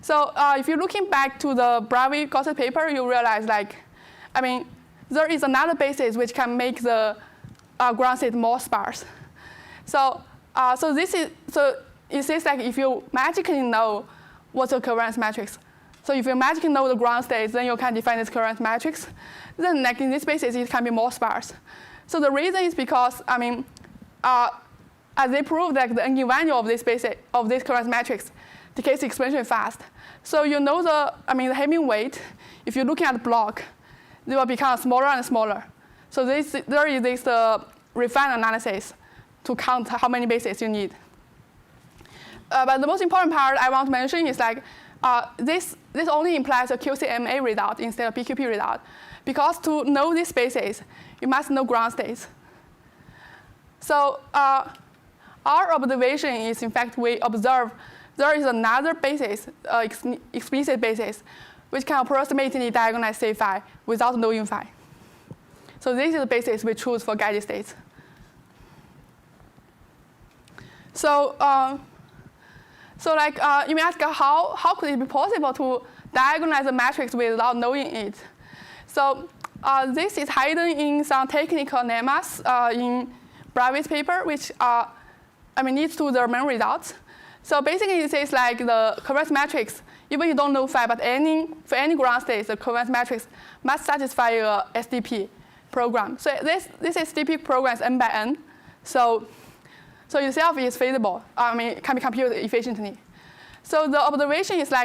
So if you're looking back to the Bravyi&Gosset paper, you realize there is another basis which can make the ground state more sparse. So it says if you magically know what's the covariance matrix. So if you magically know the ground state, then you can define this covariance matrix. Then in this basis, it can be more sparse. So the reason is because as they prove that the eigenvalue of this basis of this covariance matrix decays exponentially fast. So you know the Hamming weight. If you're looking at the block, they will become smaller and smaller. So there is this refined analysis to count how many bases you need. But the most important part I want to mention is this only implies a QCMA result instead of BQP result. Because to know these bases, you must know ground states. So our observation is, in fact, we observe there is another basis, explicit basis, which can approximately diagonalize state phi without knowing phi. So this is the basis we choose for guided states. So you may ask how could it be possible to diagonalize a matrix without knowing it? So this is hidden in some technical lemmas in Bravyi's paper, which leads to the main results. So basically, it says the covariance matrix, even you don't know phi, but for any ground state, the covariance matrix must satisfy a SDP program. So this SDP program is n by n. So itself is feasible. It can be computed efficiently. So the observation is this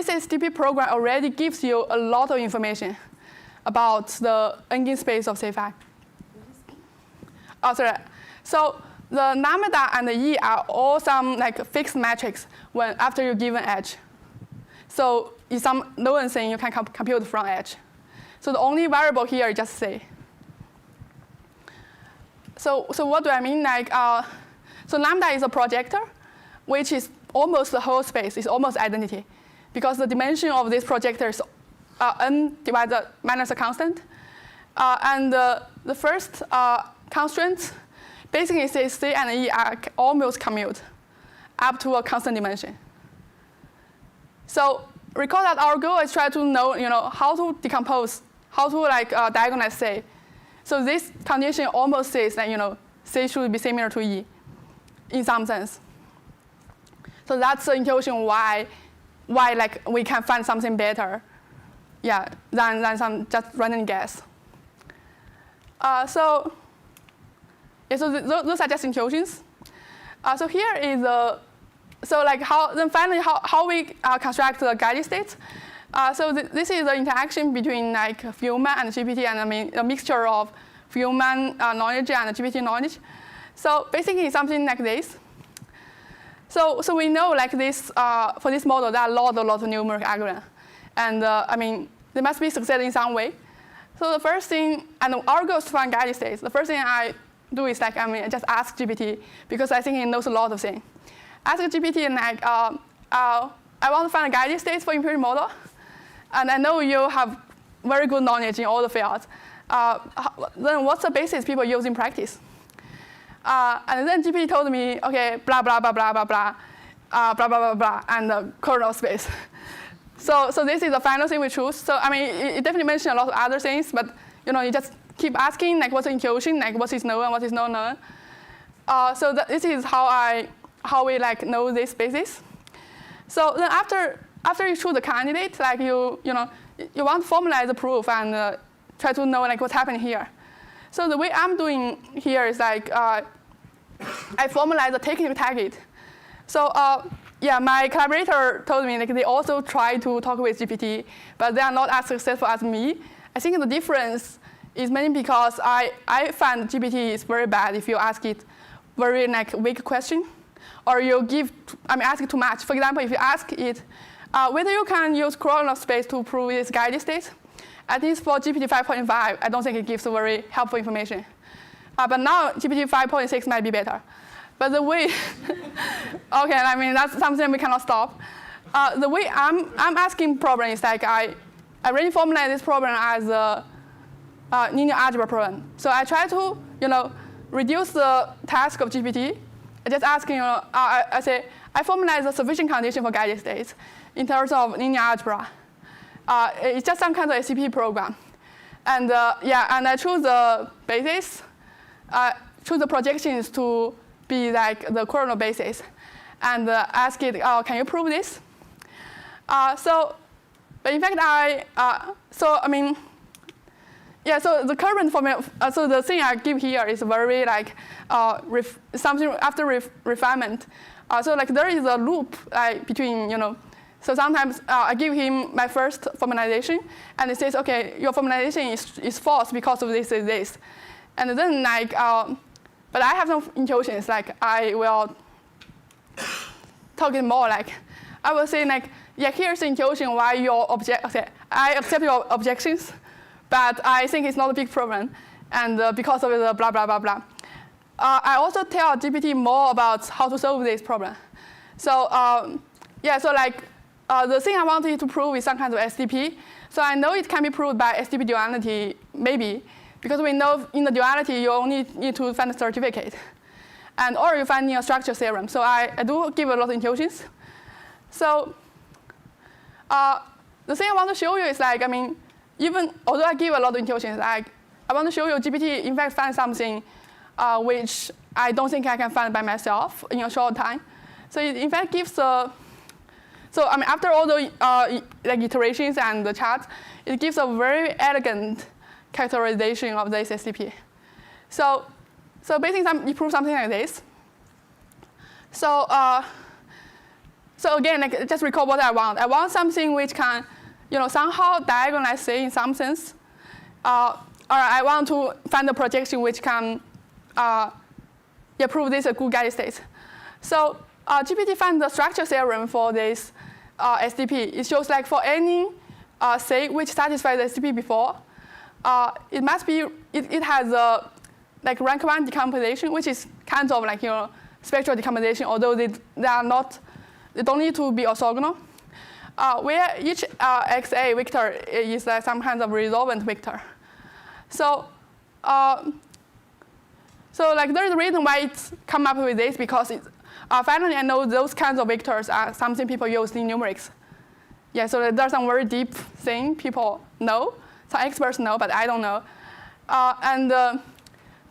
SDP program already gives you a lot of information about the eigenspace of state phi. So the lambda and the E are all some fixed metrics after you give an edge. So in some known thing, you can compute from edge. So the only variable here is just C. So what do I mean? So lambda is a projector, which is almost the whole space. It's almost identity, because the dimension of this projector is n divided minus a constant. And the first constraint basically says C and E are almost commute up to a constant dimension. So recall that our goal is try to know how to decompose, how to diagonalize C. So this condition almost says that C should be similar to E in some sense. So that's the intuition why we can find something better, than some just random guess. So those are just intuitions. So here is how we construct the guided states. So this is the interaction between Feynman and GPT, and a mixture of Feynman knowledge and GPT knowledge. So basically something like this. So we know this for this model there are a lot of numeric algorithms, and they must be succeeded in some way. So the first thing, and our goal is to find guided states. The first thing I do is I just ask GPT, because I think it knows a lot of things. Ask GPT and I want to find a guided states for impurity model, and I know you have very good knowledge in all the fields. Then what's the basis people use in practice? And then GPT told me, okay, blah blah blah blah blah blah, blah blah blah blah, and the kernel space. So this is the final thing we choose. So it definitely mentioned a lot of other things, but you just keep asking what's the intuition, what is known and what is not known. So this is how we know this basis. So then after you choose the candidate, you want to formalize the proof and try to know what's happening here. So the way I'm doing here is I formalize the technical target. So my collaborator told me they also try to talk with GPT, but they are not as successful as me. I think the difference is mainly because I find GPT is very bad if you ask it very weak question, or you ask it too much. For example, if you ask it whether you can use coordinate space to prove this guided state, at least for GPT 5.5, I don't think it gives very helpful information. But now GPT 5.6 might be better. But the way, okay, I mean, that's something we cannot stop. The way I'm asking problem is like I really formulate this problem as a linear algebra problem. So I try to, reduce the task of GPT. I just asking, I say, I formulate the sufficient condition for guided states in terms of linear algebra. It's just some kind of SCP program. And and I choose the basis, choose the projections to be like the coordinate basis, and ask it, can you prove this? But in fact, so the current formula, so the thing I give here is very like something after refinement. So like there is a loop between, so sometimes I give him my first formalization, and it says, okay, your formalization is false because of this. And then but I have some intuitions, like I will talk it more, like I will say like, yeah, here's the intuition why your I accept your objections, but I think it's not a big problem, and because of the blah, blah, blah, blah. I also tell GPT more about how to solve this problem. So the thing I wanted to prove is some kind of SDP. So I know it can be proved by SDP duality, maybe, because we know in the duality you only need to find a certificate, or you find in a structure theorem. So I do give a lot of intuitions. So the thing I want to show you is even although I give a lot of intuitions, I want to show you GPT in fact finds something which I don't think I can find by myself in a short time. So it in fact gives after all the iterations and the charts, it gives a very elegant characterization of this SDP. So basically you prove something like this. So again, just recall what I want. I want something which can, somehow diagonalize, say, in some sense. Or I want to find a projection which can prove this a good guided state. So GPT finds the structure theorem for this SDP. It shows like for any say which satisfies the SDP before, it has a rank 1 decomposition, which is kind of spectral decomposition, although they don't need to be orthogonal, where each XA vector is some kind of resolvent vector. So there's a reason why it's come up with this, because finally I know those kinds of vectors are something people use in numerics. Yeah, so there's some very deep thing people know, some experts know, but I don't know.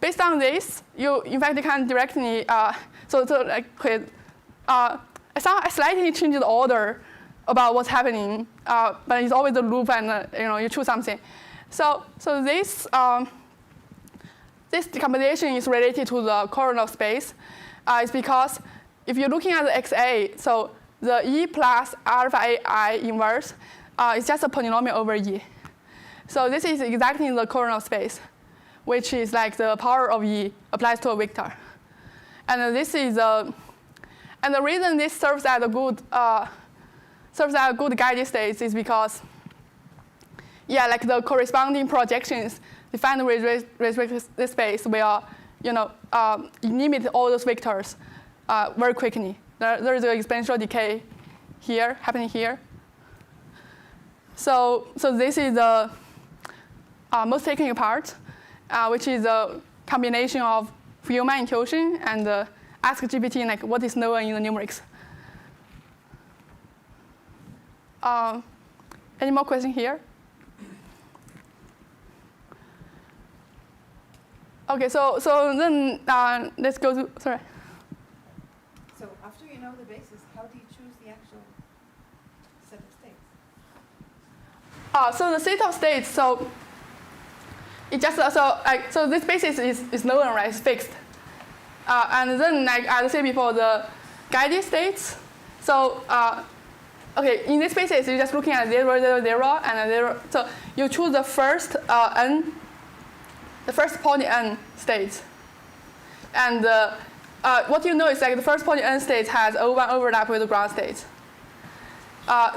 Based on this, you in fact can directly I slightly change the order about what's happening, but it's always a loop, and you choose something. So this decomposition is related to the coordinate space. It's because if you're looking at the XA, so the E plus alpha AI inverse is just a polynomial over E. So this is exactly in the coordinate space, which is like the power of E applies to a vector. And this is and the reason this serves as a good guided state is because, the corresponding projections defined with respect to this space will, limit all those vectors very quickly. There is an exponential decay here, happening here. So this is the most technical part, which is a combination of human intuition and ask GPT what is known in the numerics. Any more questions here? Okay, so then let's go to, sorry. So after you know the basis, how do you choose the actual set of states? So the set of states, so it just so this basis is known, right? It's fixed. And then as I said before, the guided states. So okay, in this basis, you're just looking at 0, 0, 0, and 0. So you choose the first n. The first poly n states. And what you know is the first poly n state has O1 overlap with the ground state.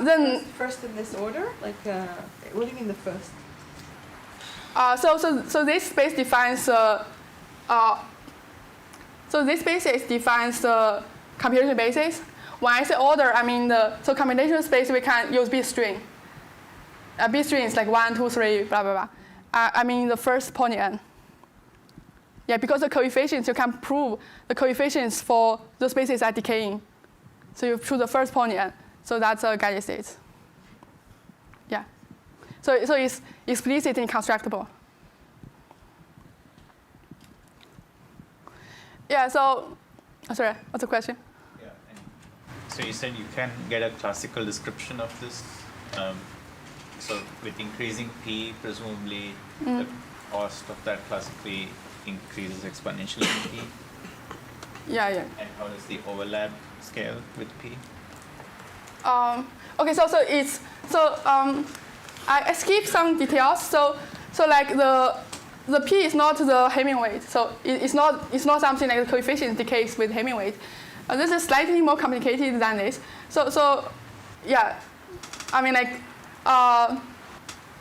Then first in this order? What do you mean the first? So this space defines so So this basis defines the computation basis. When I say order, I mean so combination space we can use bit string. Bit string is like 1, 2, 3, blah, blah, blah. I mean the first pointing n. Yeah, because the coefficients, you can prove the coefficients for those spaces are decaying. So you choose the first pointing n. So that's a guided state. Yeah. So it's explicit and constructible. Yeah, so, sorry, what's the question? Yeah, and so you said you can get a classical description of this. So with increasing p, presumably the cost of that classically increases exponentially in p. Yeah, yeah. And how does the overlap scale with p? Okay, I skip some details. So like the p is not the Hamming weight. So it's not something like the coefficient decays with Hamming weight. This is slightly more complicated than this. So yeah, I mean like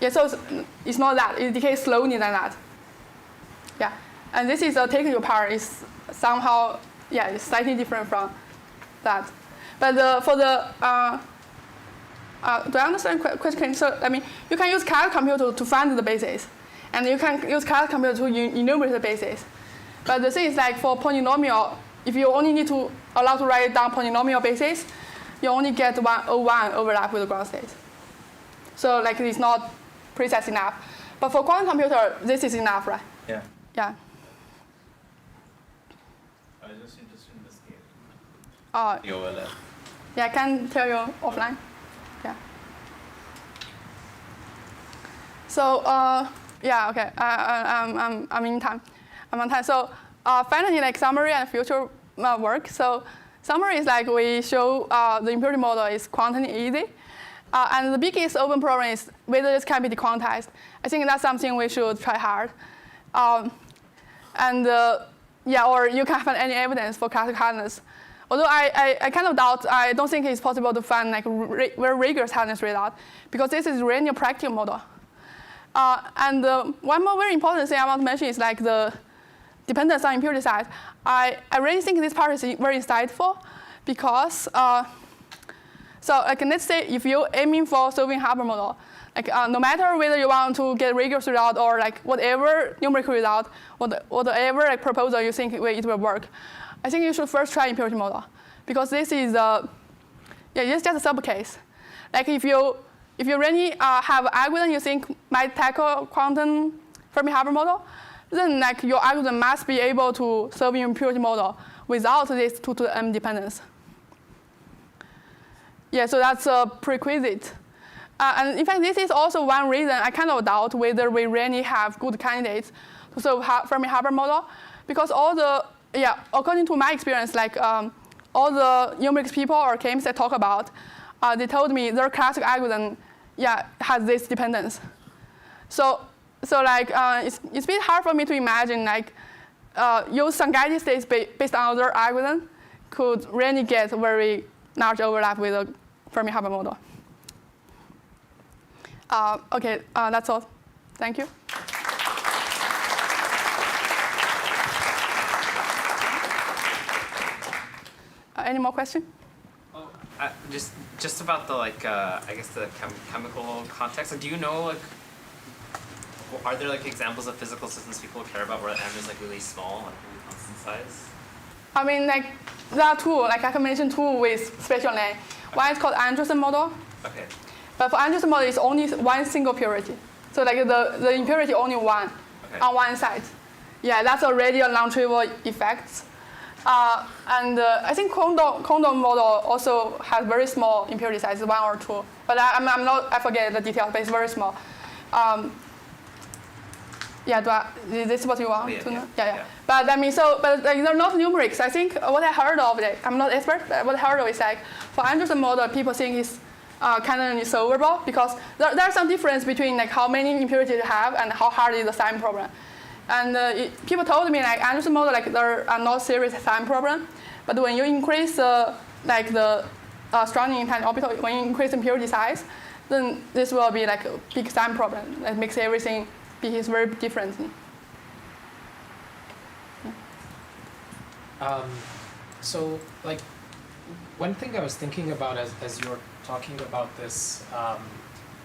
yeah. So it's not that it decays slowly than that. Yeah, and this is a technical part. Is somehow it's slightly different from that. But for the do I understand the question? So I mean, you can use calc computer to find the basis, and you can use calc computer to enumerate the basis. But the thing is, like for polynomial, if you only need to allow to write down polynomial basis, you only get 101 overlap with the ground state. So like it's not precise enough. But for quantum computer, this is enough, right? Yeah. Yeah. I was just interested in the scale. The overlap. Yeah, I can tell you offline. Yeah. So yeah, okay. I'm in time. I'm on time. So finally, like summary and future work. So summary is like we show the impurity model is quantum easy. And the biggest open problem is whether this can be dequantized. I think that's something we should try hard. Yeah, or you can't find any evidence for classical hardness. Although I kind of doubt, I don't think it's possible to find like very rigorous hardness result because this is really a practical model. One more very important thing I want to mention is like the dependence on impurity size. I really think this part is very insightful because so like let's say if you're aiming for solving Haber model, like no matter whether you want to get rigorous result or like whatever numerical result, whatever like proposal you think it will work, I think you should first try impurity model because this is it's just a sub case. Like if you really have an algorithm you think might tackle quantum Fermi-Haber model, then like your algorithm must be able to solve your impurity model without this 2 to the m dependence. Yeah, so that's a prerequisite. And in fact, this is also one reason I kind of doubt whether we really have good candidates to solve Fermi-Haber model, because according to my experience, like all the numerics people or chemists I talk about, they told me their classic algorithm, has this dependence. So like it's a bit hard for me to imagine like use some guided states based on other algorithm could really get very large overlap with the Fermi-Haber model. Okay, that's all. Thank you. Any more questions? Oh, just about the like I guess the chemical context. Like, do you know like are there like examples of physical systems people care about where m is like really small, like really constant size? I mean, like there are two. Like I can mention two with special name. One is called Anderson model. Okay. But for Anderson model, it's only one single purity. So like the impurity only one on one side. Yeah, that's already a non-trivial effect. I think Condon model also has very small impurity size, 1 or 2. But I forget the details, but it's very small. Is this what you want to know? Yeah. But I mean, but like, they're not numerics. I think what I heard of it, I'm not expert, but what I heard of is like for Anderson model, people think it's kind of solvable because there's some difference between like how many impurities you have and how hard is the sign problem. And people told me like Anderson model like there are not serious sign problem, but when you increase the strongly independent orbital, when you increase impurity size, then this will be like a big sign problem that makes everything behave very different. So, like, one thing I was thinking about as you're talking about this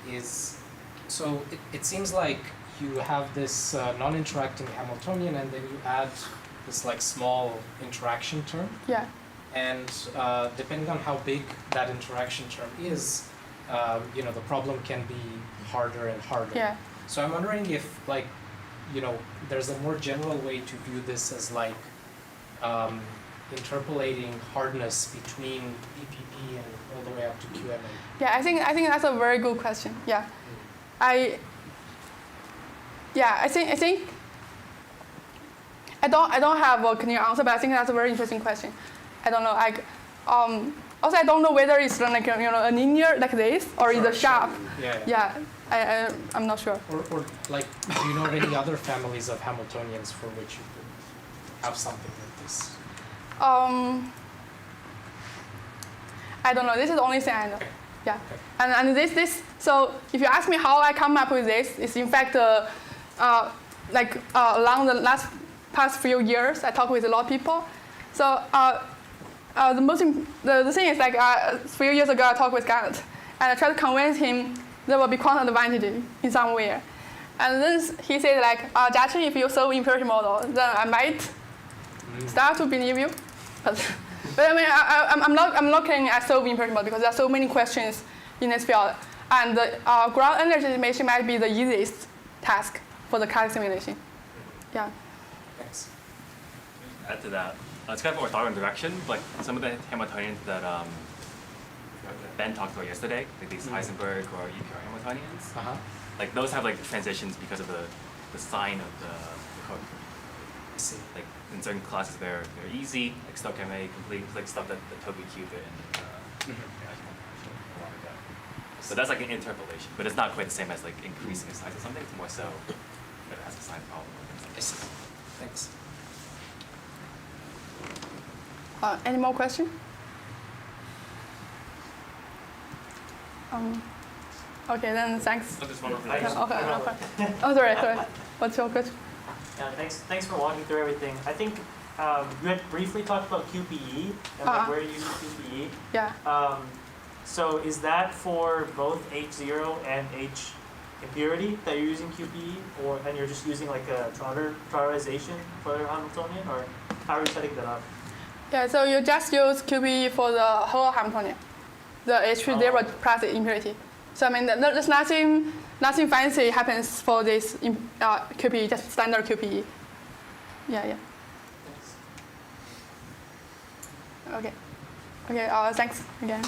is, so it seems like you have this non-interacting Hamiltonian, and then you add this like small interaction term. Yeah. And depending on how big that interaction term is, you know, the problem can be harder and harder. Yeah. So I'm wondering if, like, you know, there's a more general way to view this as like interpolating hardness between BQP and all the way up to QMA. Yeah, I think that's a very good question. Yeah, I think I don't have a clear answer, but I think that's a very interesting question. I don't know. Also I don't know whether it's like a linear like this or is it sharp. Yeah. I'm not sure. Or like, do you know of any other families of Hamiltonians for which you could have something like this? I don't know. This is the only thing I know. Yeah. And this. So if you ask me how I come up with this, it's in fact along the past few years, I talked with a lot of people. So the thing is like a few years ago I talked with Garrett, and I tried to convince him there will be quantum advantage in some way. And then he said like, Jiaqing, if you solve impurity model, then I might start to believe you. But I mean, I'm not claiming I solve impurity model because there are so many questions in this field. And ground energy estimation might be the easiest task for the classic simulation. Yeah. Thanks. Add to that, it's kind of an orthogonal direction. Like some of the Hamiltonians that Ben talked about yesterday, like these Heisenberg or EPR Hamiltonians, like those have like transitions because of the sign of the code. I see. Like in certain classes they're easy, like QMA-complete, like stuff that the Toby qubit and along with that. So that's like an interpolation, but it's not quite the same as like increasing the size of something. It's more so that it has a sign problem. I see. Thanks. Any more questions? Okay, then thanks. Just one more thing. Okay. Oh, sorry. What's your question? Yeah, thanks for walking through everything. I think you had briefly talked about QPE and like where you use QPE. Yeah. So is that for both H0 and H impurity that you're using QPE, and you're just using like a trauterization for the Hamiltonian, or how are you setting that up? Yeah, so you just use QPE for the whole Hamiltonian, the H0 plus the impurity. So I mean, there's nothing fancy happens for this QPE, just standard QPE. Yeah. Thanks. Okay. Thanks again.